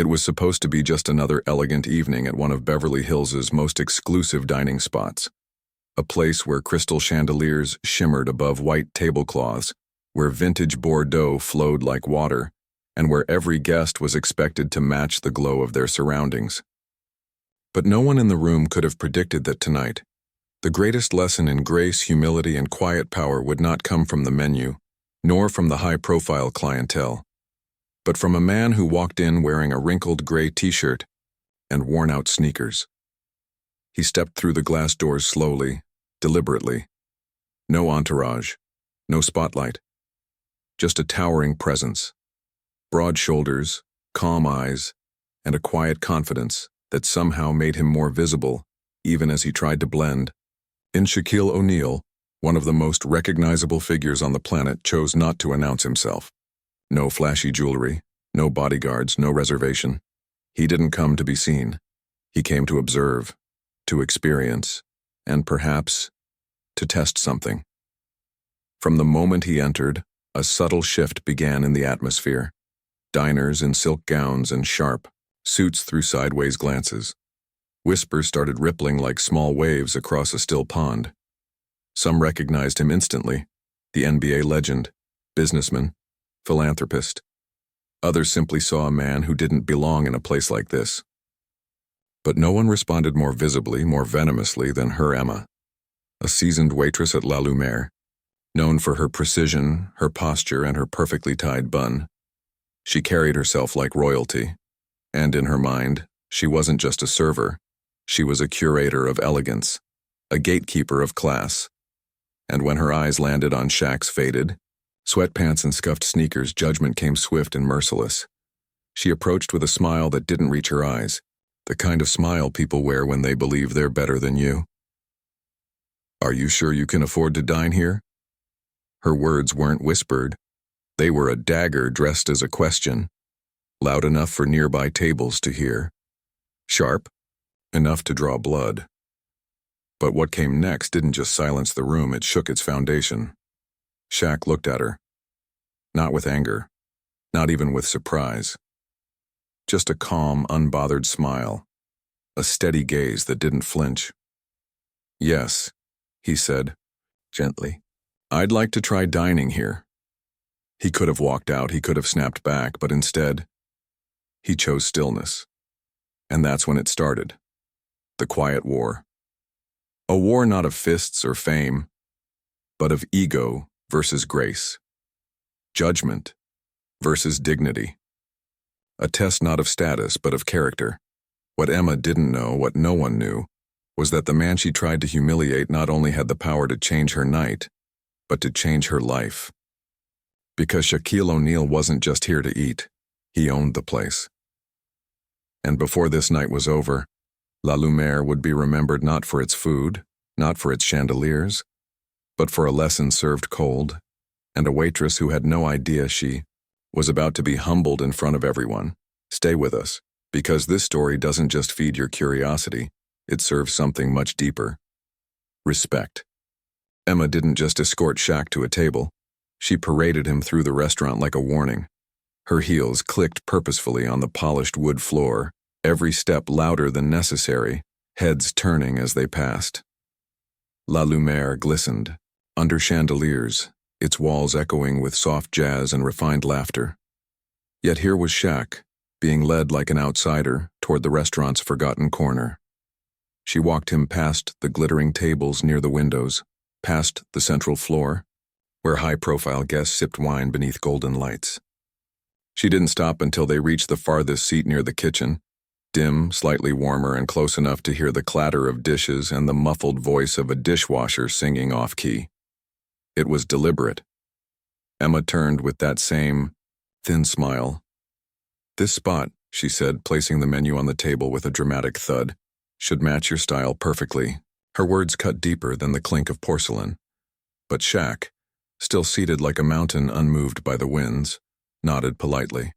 It was supposed to be just another elegant evening at one of Beverly Hills' most exclusive dining spots. A place where crystal chandeliers shimmered above white tablecloths, where vintage Bordeaux flowed like water, and where every guest was expected to match the glow of their surroundings. But no one in the room could have predicted that tonight, the greatest lesson in grace, humility, and quiet power would not come from the menu, nor from the high-profile clientele, but from a man who walked in wearing a wrinkled gray t-shirt and worn-out sneakers. He stepped through the glass doors slowly, deliberately. No entourage, no spotlight, just a towering presence, broad shoulders, calm eyes, and a quiet confidence that somehow made him more visible, even as he tried to blend. In Shaquille O'Neal, one of the most recognizable figures on the planet, chose not to announce himself. No flashy jewelry, no bodyguards, no reservation. He didn't come to be seen. He came to observe, to experience, and perhaps to test something. From the moment he entered, a subtle shift began in the atmosphere. Diners in silk gowns and sharp suits threw sideways glances. Whispers started rippling like small waves across a still pond. Some recognized him instantly, the NBA legend, businessman, philanthropist. Others simply saw a man who didn't belong in a place like this. But no one responded more visibly, more venomously than her Emma, a seasoned waitress at La Lumiere, known for her precision, her posture, and her perfectly tied bun. She carried herself like royalty, and in her mind, she wasn't just a server, she was a curator of elegance, a gatekeeper of class. And when her eyes landed on Shaq's faded, sweatpants and scuffed sneakers, judgment came swift and merciless. She approached with a smile that didn't reach her eyes, the kind of smile people wear when they believe they're better than you. "Are you sure you can afford to dine here?" Her words weren't whispered. They were a dagger dressed as a question, loud enough for nearby tables to hear, sharp enough to draw blood. But what came next didn't just silence the room, it shook its foundation. Shaq looked at her. Not with anger, not even with surprise. Just a calm, unbothered smile, a steady gaze that didn't flinch. "Yes," he said, gently. "I'd like to try dining here." He could have walked out, he could have snapped back, but instead, he chose stillness. And that's when it started. The quiet war. A war not of fists or fame, but of ego versus grace. Judgment versus dignity. A test not of status, but of character. What Emma didn't know, what no one knew, was that the man she tried to humiliate not only had the power to change her night, but to change her life. Because Shaquille O'Neal wasn't just here to eat, he owned the place. And before this night was over, La Lumiere would be remembered not for its food, not for its chandeliers, but for a lesson served cold, and a waitress who had no idea she was about to be humbled in front of everyone. Stay with us, because this story doesn't just feed your curiosity, it serves something much deeper. Respect. Emma didn't just escort Shaq to a table, she paraded him through the restaurant like a warning. Her heels clicked purposefully on the polished wood floor, every step louder than necessary, heads turning as they passed. La Lumiere glistened, under chandeliers, its walls echoing with soft jazz and refined laughter. Yet here was Shaq, being led like an outsider toward the restaurant's forgotten corner. She walked him past the glittering tables near the windows, past the central floor, where high-profile guests sipped wine beneath golden lights. She didn't stop until they reached the farthest seat near the kitchen, dim, slightly warmer, and close enough to hear the clatter of dishes and the muffled voice of a dishwasher singing off-key. It was deliberate. Emma turned with that same thin smile. "This spot," she said, placing the menu on the table with a dramatic thud, "should match your style perfectly." Her words cut deeper than the clink of porcelain. But Shaq, still seated like a mountain unmoved by the winds, nodded politely.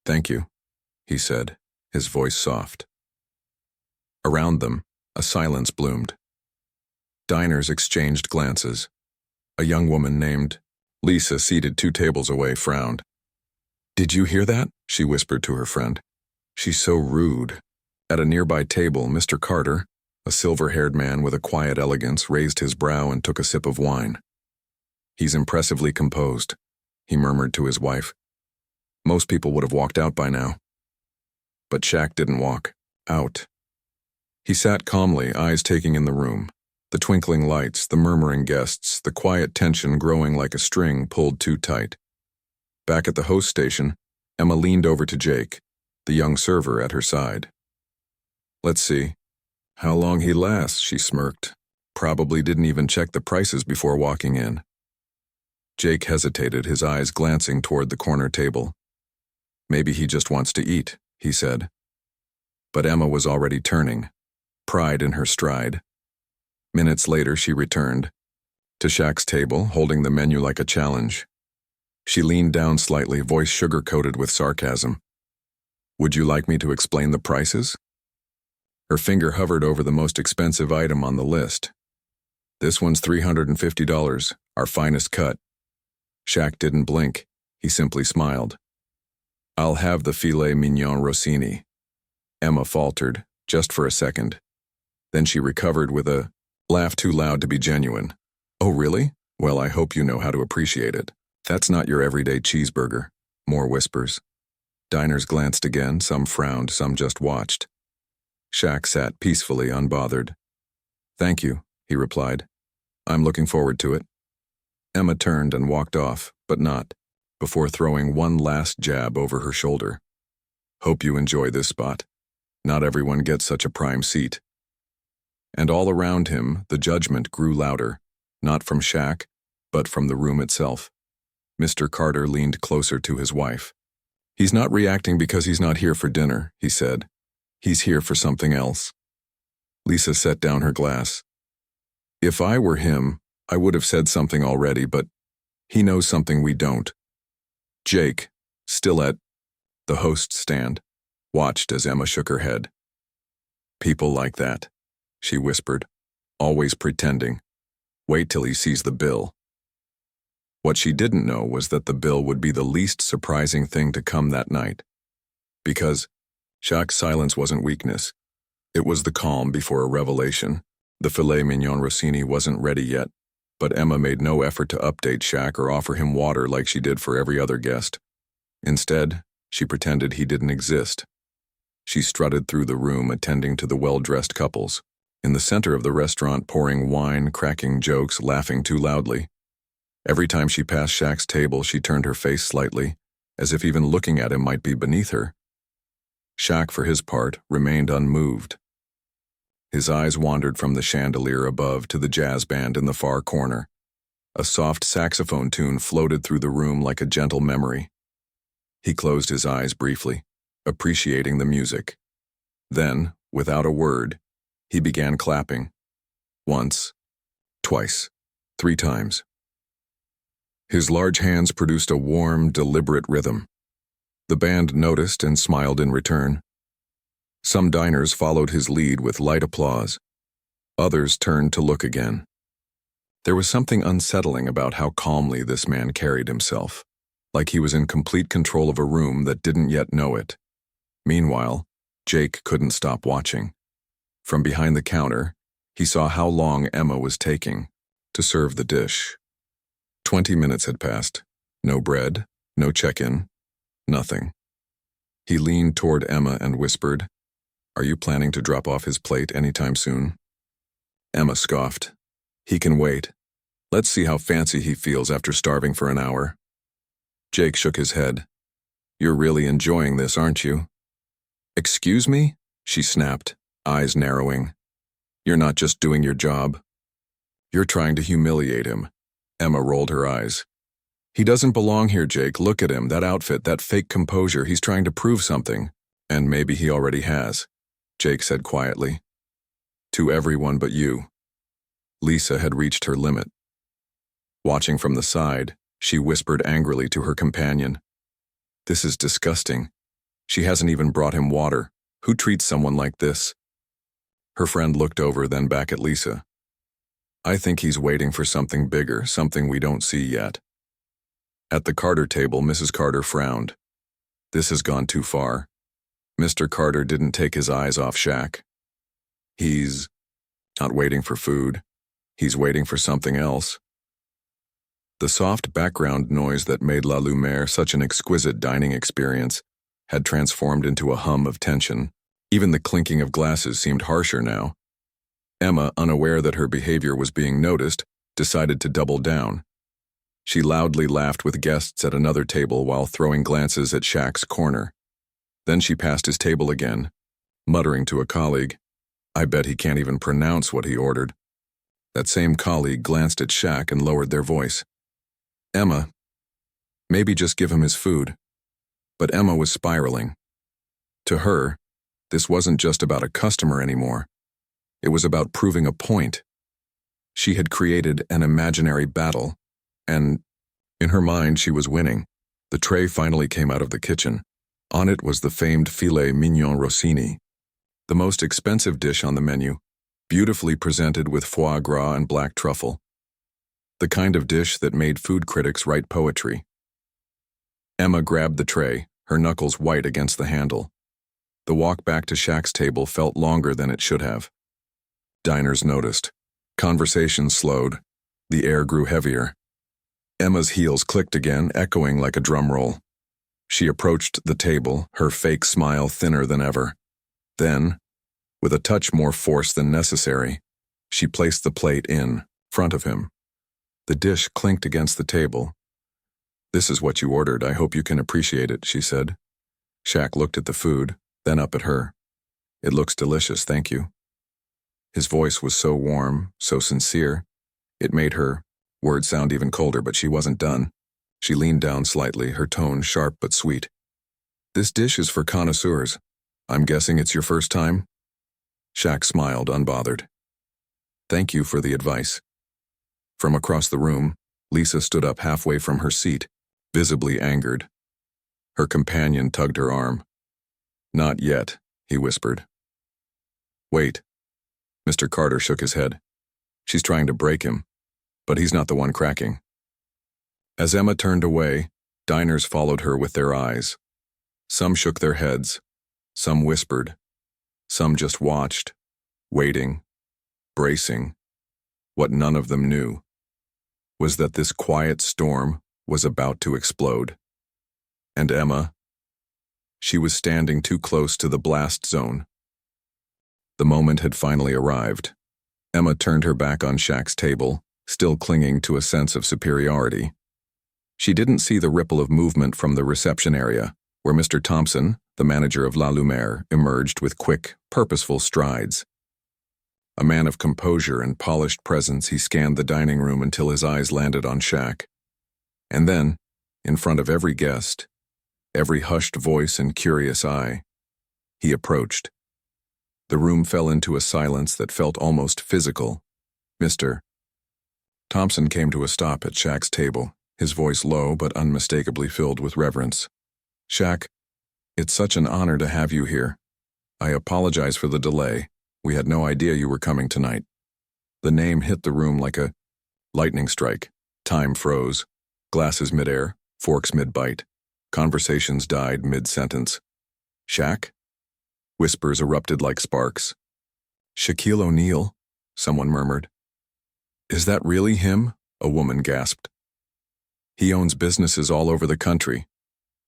"Thank you," he said, his voice soft. Around them, a silence bloomed. Diners exchanged glances. A young woman named Lisa, seated 2 tables away, frowned. "Did you hear that?" she whispered to her friend. "She's so rude." At a nearby table, Mr. Carter, a silver-haired man with a quiet elegance, raised his brow and took a sip of wine. "He's impressively composed," he murmured to his wife. "Most people would have walked out by now." But Shaq didn't walk out. He sat calmly, eyes taking in the room. The twinkling lights, the murmuring guests, the quiet tension growing like a string pulled too tight. Back at the host station, Emma leaned over to Jake, the young server at her side. "Let's see. How long he lasts," she smirked. "Probably didn't even check the prices before walking in." Jake hesitated, his eyes glancing toward the corner table. "Maybe he just wants to eat," he said. But Emma was already turning, pride in her stride. Minutes later, she returned to Shaq's table, holding the menu like a challenge. She leaned down slightly, voice sugar-coated with sarcasm. "Would you like me to explain the prices?" Her finger hovered over the most expensive item on the list. "This one's $350, our finest cut." Shaq didn't blink. He simply smiled. "I'll have the filet mignon Rossini." Emma faltered, just for a second. Then she recovered with a laugh too loud to be genuine. "Oh, really? Well, I hope you know how to appreciate it. That's not your everyday cheeseburger." More whispers. Diners glanced again, some frowned, some just watched. Shaq sat peacefully, unbothered. "Thank you," he replied. "I'm looking forward to it." Emma turned and walked off, but not before throwing one last jab over her shoulder. "Hope you enjoy this spot. Not everyone gets such a prime seat." And all around him, the judgment grew louder, not from Shaq, but from the room itself. Mr. Carter leaned closer to his wife. "He's not reacting because he's not here for dinner," he said. "He's here for something else." Lisa set down her glass. "If I were him, I would have said something already, but he knows something we don't." Jake, still at the host's stand, watched as Emma shook her head. "People like that," she whispered, "always pretending. Wait till he sees the bill." What she didn't know was that the bill would be the least surprising thing to come that night. Because Shaq's silence wasn't weakness. It was the calm before a revelation. The filet mignon Rossini wasn't ready yet, but Emma made no effort to update Shaq or offer him water like she did for every other guest. Instead, she pretended he didn't exist. She strutted through the room, attending to the well-dressed couples. In the center of the restaurant, pouring wine, cracking jokes, laughing too loudly. Every time she passed Shaq's table, she turned her face slightly, as if even looking at him might be beneath her. Shaq, for his part, remained unmoved. His eyes wandered from the chandelier above to the jazz band in the far corner. A soft saxophone tune floated through the room like a gentle memory. He closed his eyes briefly, appreciating the music. Then, without a word, he began clapping. Once, twice, 3 times. His large hands produced a warm, deliberate rhythm. The band noticed and smiled in return. Some diners followed his lead with light applause. Others turned to look again. There was something unsettling about how calmly this man carried himself, like he was in complete control of a room that didn't yet know it. Meanwhile, Jake couldn't stop watching. From behind the counter, he saw how long Emma was taking to serve the dish. 20 minutes had passed. No bread, no check-in, nothing. He leaned toward Emma and whispered, "Are you planning to drop off his plate anytime soon?" Emma scoffed. "He can wait. Let's see how fancy he feels after starving for an hour." Jake shook his head. "You're really enjoying this, aren't you?" "Excuse me?" she snapped, eyes narrowing. "You're not just doing your job. You're trying to humiliate him." Emma rolled her eyes. "He doesn't belong here, Jake. Look at him, that outfit, that fake composure. He's trying to prove something. And maybe he already has," Jake said quietly. "To everyone but you." Lisa had reached her limit. Watching from the side, she whispered angrily to her companion, "This is disgusting. She hasn't even brought him water. Who treats someone like this?" Her friend looked over, then back at Lisa. "I think he's waiting for something bigger, something we don't see yet." At the Carter table, Mrs. Carter frowned. This has gone too far. Mr. Carter didn't take his eyes off Shaq. He's not waiting for food. He's waiting for something else. The soft background noise that made La Lumiere such an exquisite dining experience had transformed into a hum of tension. Even the clinking of glasses seemed harsher now. Emma, unaware that her behavior was being noticed, decided to double down. She loudly laughed with guests at another table while throwing glances at Shaq's corner. Then she passed his table again, muttering to a colleague, "I bet he can't even pronounce what he ordered." That same colleague glanced at Shaq and lowered their voice. "Emma, maybe just give him his food." But Emma was spiraling. To her, this wasn't just about a customer anymore. It was about proving a point. She had created an imaginary battle, and in her mind she was winning. The tray finally came out of the kitchen. On it was the famed filet mignon Rossini, the most expensive dish on the menu, beautifully presented with foie gras and black truffle. The kind of dish that made food critics write poetry. Emma grabbed the tray, her knuckles white against the handle. The walk back to Shaq's table felt longer than it should have. Diners noticed. Conversations slowed. The air grew heavier. Emma's heels clicked again, echoing like a drum roll. She approached the table, her fake smile thinner than ever. Then, with a touch more force than necessary, she placed the plate in front of him. The dish clinked against the table. "This is what you ordered. I hope you can appreciate it," she said. Shaq looked at the food, then up at her. "It looks delicious, thank you." His voice was so warm, so sincere. It made her words sound even colder, but she wasn't done. She leaned down slightly, her tone sharp but sweet. "This dish is for connoisseurs. I'm guessing it's your first time?" Shaq smiled, unbothered. "Thank you for the advice." From across the room, Lisa stood up halfway from her seat, visibly angered. Her companion tugged her arm. "Not yet," he whispered. "Wait." Mr. Carter shook his head. "She's trying to break him, but he's not the one cracking." As Emma turned away, diners followed her with their eyes. Some shook their heads, some whispered, some just watched, waiting, bracing. What none of them knew was that this quiet storm was about to explode. And Emma, she was standing too close to the blast zone. The moment had finally arrived. Emma turned her back on Shaq's table, still clinging to a sense of superiority. She didn't see the ripple of movement from the reception area, where Mr. Thompson, the manager of La Lumiere, emerged with quick, purposeful strides. A man of composure and polished presence, he scanned the dining room until his eyes landed on Shaq. And then, in front of every guest, every hushed voice and curious eye, he approached. The room fell into a silence that felt almost physical. Mr. Thompson came to a stop at Shaq's table, his voice low but unmistakably filled with reverence. "Shaq, it's such an honor to have you here. I apologize for the delay. We had no idea you were coming tonight." The name hit the room like a lightning strike. Time froze. Glasses midair, forks mid-bite. Conversations died mid-sentence. "Shaq?" Whispers erupted like sparks. "Shaquille O'Neal," someone murmured. "Is that really him?" a woman gasped. "He owns businesses all over the country,"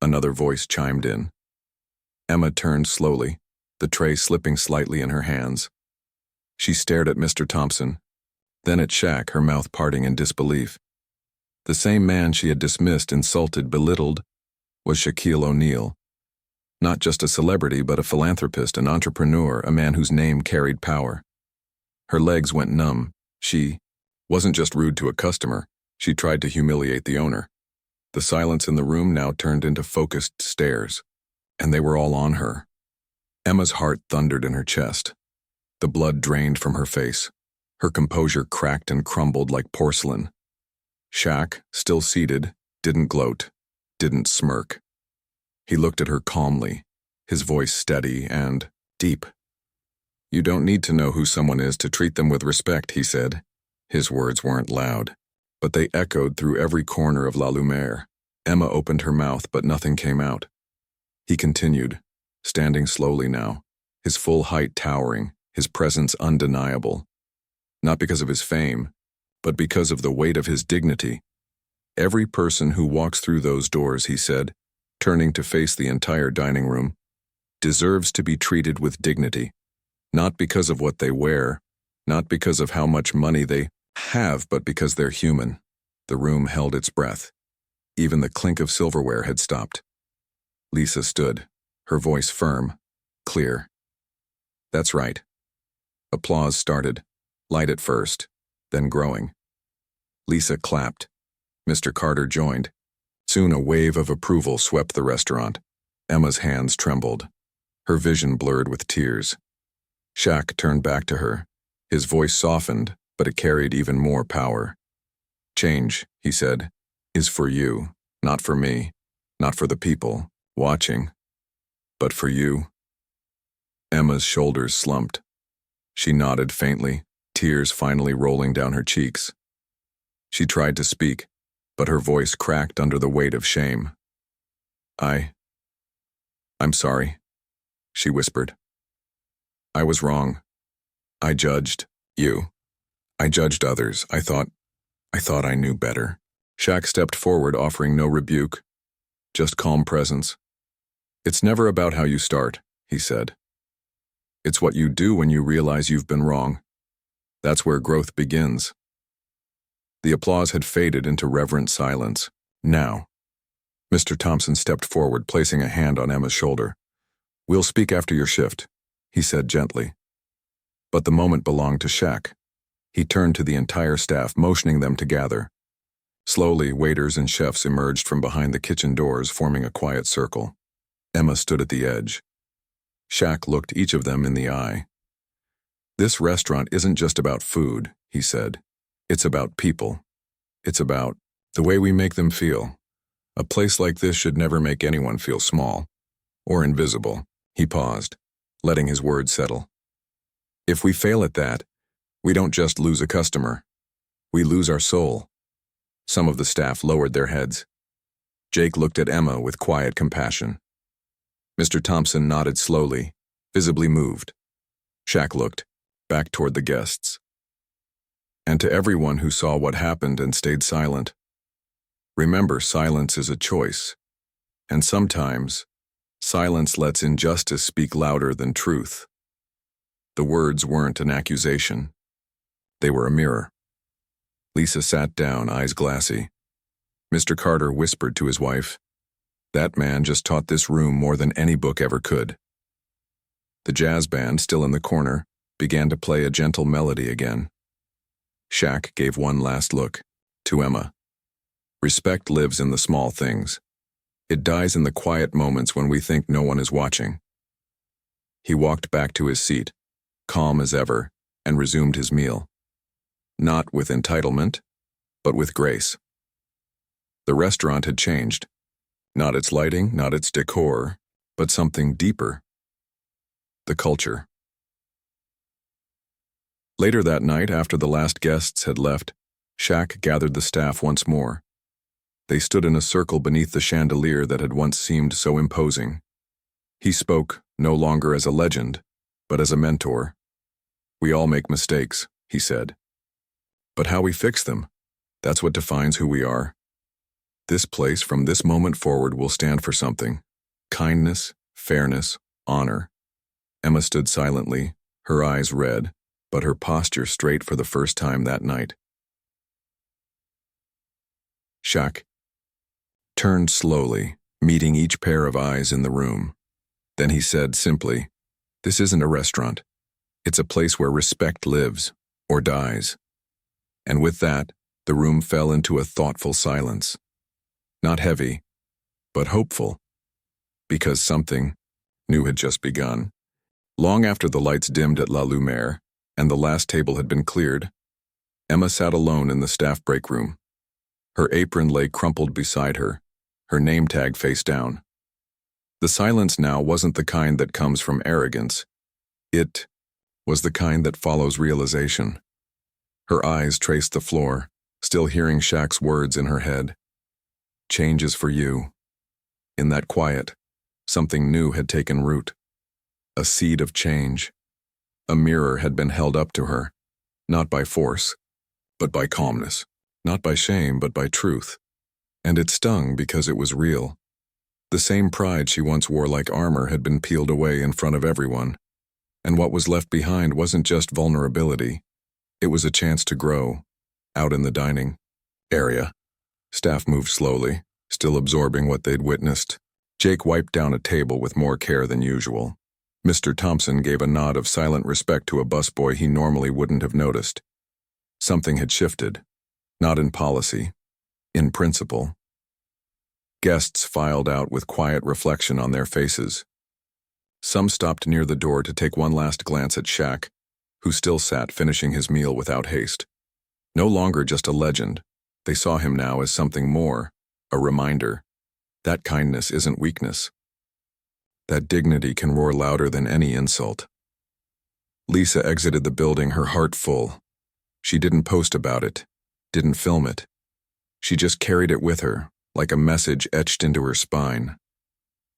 another voice chimed in. Emma turned slowly, the tray slipping slightly in her hands. She stared at Mr. Thompson, then at Shaq, her mouth parting in disbelief. The same man she had dismissed, insulted, belittled, was Shaquille O'Neal. Not just a celebrity, but a philanthropist, an entrepreneur, a man whose name carried power. Her legs went numb. She wasn't just rude to a customer, she tried to humiliate the owner. The silence in the room now turned into focused stares, and they were all on her. Emma's heart thundered in her chest. The blood drained from her face. Her composure cracked and crumbled like porcelain. Shaq, still seated, didn't gloat, didn't smirk. He looked at her calmly, his voice steady and deep. "You don't need to know who someone is to treat them with respect," he said. His words weren't loud, but they echoed through every corner of La Lumiere. Emma opened her mouth, but nothing came out. He continued, standing slowly now, his full height towering, his presence undeniable. Not because of his fame, but because of the weight of his dignity. Every person who walks through those doors, he said, turning to face the entire dining room, deserves to be treated with dignity. Not because of what they wear, not because of how much money they have, but because they're human. The room held its breath. Even the clink of silverware had stopped. Lisa stood, her voice firm, clear. That's right. Applause started, light at first, then growing. Lisa clapped. Mr. Carter joined. Soon a wave of approval swept the restaurant. Emma's hands trembled. Her vision blurred with tears. Shaq turned back to her. His voice softened, but it carried even more power. Change, he said, is for you, not for me, not for the people watching, but for you. Emma's shoulders slumped. She nodded faintly, tears finally rolling down her cheeks. She tried to speak, but her voice cracked under the weight of shame. I'm sorry, she whispered. I was wrong. I judged you. I judged others. I thought I knew better. Shaq stepped forward, offering no rebuke, just calm presence. It's never about how you start, he said. It's what you do when you realize you've been wrong. That's where growth begins. The applause had faded into reverent silence. Now, Mr. Thompson stepped forward, placing a hand on Emma's shoulder. We'll speak after your shift, he said gently. But the moment belonged to Shaq. He turned to the entire staff, motioning them to gather. Slowly, waiters and chefs emerged from behind the kitchen doors, forming a quiet circle. Emma stood at the edge. Shaq looked each of them in the eye. This restaurant isn't just about food, he said. It's about people. It's about the way we make them feel. A place like this should never make anyone feel small or invisible. He paused, letting his words settle. If we fail at that, we don't just lose a customer. We lose our soul. Some of the staff lowered their heads. Jake looked at Emma with quiet compassion. Mr. Thompson nodded slowly, visibly moved. Shaq looked, back toward the guests. And to everyone who saw what happened and stayed silent, remember, silence is a choice. And sometimes, silence lets injustice speak louder than truth. The words weren't an accusation. They were a mirror. Lisa sat down, eyes glassy. Mr. Carter whispered to his wife, "That man just taught this room more than any book ever could." The jazz band, still in the corner, began to play a gentle melody again. Shaq gave one last look, to Emma. Respect lives in the small things. It dies in the quiet moments when we think no one is watching. He walked back to his seat, calm as ever, and resumed his meal. Not with entitlement, but with grace. The restaurant had changed. Not its lighting, not its decor, but something deeper. The culture. Later that night, after the last guests had left, Shaq gathered the staff once more. They stood in a circle beneath the chandelier that had once seemed so imposing. He spoke, no longer as a legend, but as a mentor. We all make mistakes, he said. But how we fix them, that's what defines who we are. This place, from this moment forward, will stand for something. Kindness, fairness, honor. Emma stood silently, her eyes red, but her posture straight for the first time that night. Shaq turned slowly, meeting each pair of eyes in the room. Then he said simply, "This isn't a restaurant. It's a place where respect lives, or dies." And with that, the room fell into a thoughtful silence. Not heavy, but hopeful, because something new had just begun. Long after the lights dimmed at La Lumiere, and the last table had been cleared, Emma sat alone in the staff break room. Her apron lay crumpled beside her, her name tag face down. The silence now wasn't the kind that comes from arrogance. It was the kind that follows realization. Her eyes traced the floor, still hearing Shaq's words in her head. Change is for you. In that quiet, Something new had taken root. A seed of change. A mirror had been held up to her, not by force, but by calmness. Not by shame, but by truth. And it stung because it was real. The same pride she once wore like armor had been peeled away in front of everyone. And what was left behind wasn't just vulnerability. It was a chance to grow, out in the dining area. Staff moved slowly, still absorbing what they'd witnessed. Jake wiped down a table with more care than usual. Mr. Thompson gave a nod of silent respect to a busboy he normally wouldn't have noticed. Something had shifted. Not in policy, in principle. Guests filed out with quiet reflection on their faces. Some stopped near the door to take one last glance at Shaq, who still sat finishing his meal without haste. No longer just a legend, they saw him now as something more, a reminder. That kindness isn't weakness. That dignity can roar louder than any insult. Lisa exited the building, her heart full. She didn't post about it, didn't film it. She just carried it with her, like a message etched into her spine.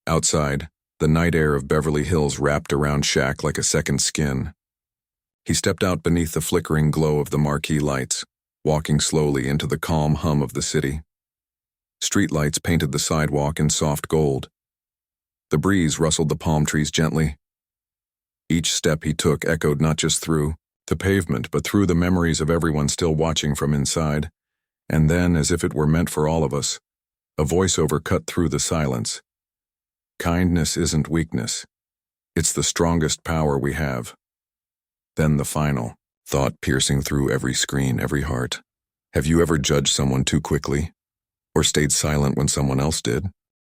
Outside, the night air of Beverly Hills wrapped around Shaq like a second skin. He stepped out beneath the flickering glow of the marquee lights, walking slowly into the calm hum of the city. Streetlights painted the sidewalk in soft gold. The breeze rustled the palm trees gently. Each step he took echoed not just through the pavement, but through the memories of everyone still watching from inside. And then, as if it were meant for all of us, a voiceover cut through the silence. Kindness isn't weakness. It's the strongest power we have. Then the final thought piercing through every screen, every heart. Have you ever judged someone too quickly? Or stayed silent when someone else did?